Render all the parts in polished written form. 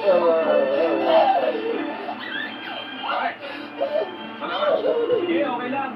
Salamat. Sige, okay lang.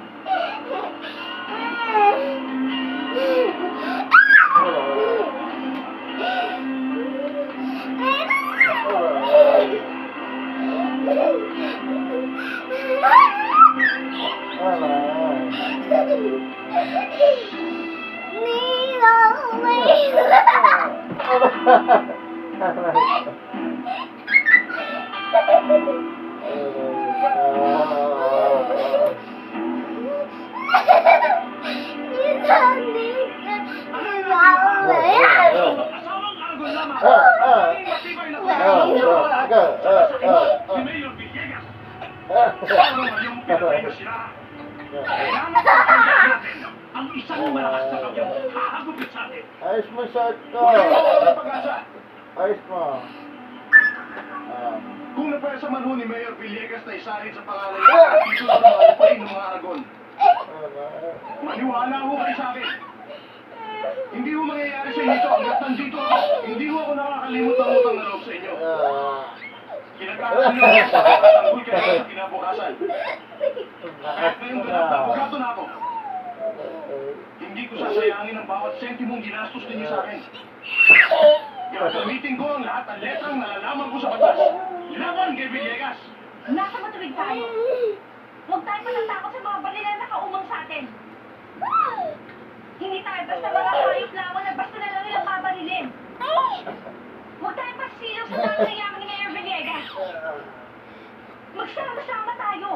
Ang isang malakas na kabyang hahagupit sa atin. Ayos mo shot ko. Ayos mo. Kung napwesa man ho ni Mayor Villegas na isahin sa pangalan niya, dito sa mga lupain ng mga Aragon. Maniwala ho kayo sa akin. Hindi ho mangyayari sa inyo ito. Hanggat nandito ako, hindi ho ako nakakalimot ng utang na loob sa inyo. Kinagkakaroon nyo ako sa tanggol kayo sa kinabukasan. Kahit ngayong ganap na abogado na ako, hindi ko sasayangin ang bawat sentimong ginastos ninyo sa akin. Gagamitin ko ang lahat ng letrang nalalaman ko sa batas. Laban kay Villegas! Nasa matuwid tayo. Huwag tayo patatakot sa mga baril na nakaumang sa atin. Hindi tayo basta mga hayop lamang na basta na lang nilang babarilin. Huwag tayo pasilaw sa mga yaman ni Mayor Villegas. Magsama-sama tayo.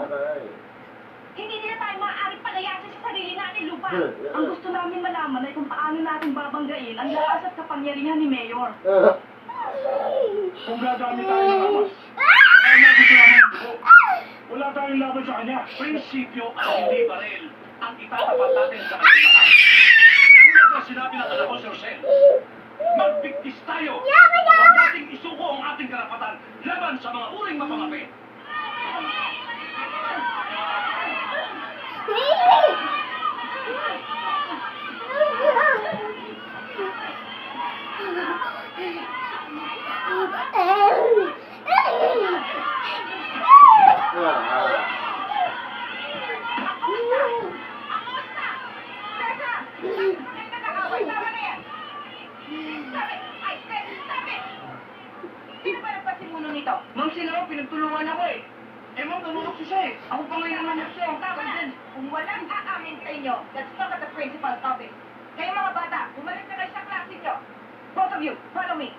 Hindi nila tayo maaaring palayasin sa sarili natin lupa. Ang gusto namin malaman ay kung paano natin babanggain ang lakas at kapangyarihan ni Mayor. Kung gagamit tayo ng amas, kaya nabito naman ang dugo. Wala tayong laban sa kanya. Prinsipyo at hindi baril ang itatapat natin sa kanyang mata. Tulad na sinabi ng anak ko si Rosel, magbigtis tayo. Huwag nating isuko ang ating karapatan laban sa mga uring mapangapi. Sino ba nagpasimuno nito? Ma'am, sila pinagtulungan ako eh. Eh, ma'am, tumulog siya eh. Ako pa ngayon naman Anak siya, tama na. Kung walang aamin sa inyo, let's talk at the principal's office. Kayo mga bata, bumalik na kayo sa klase nyo. Both of you, follow me.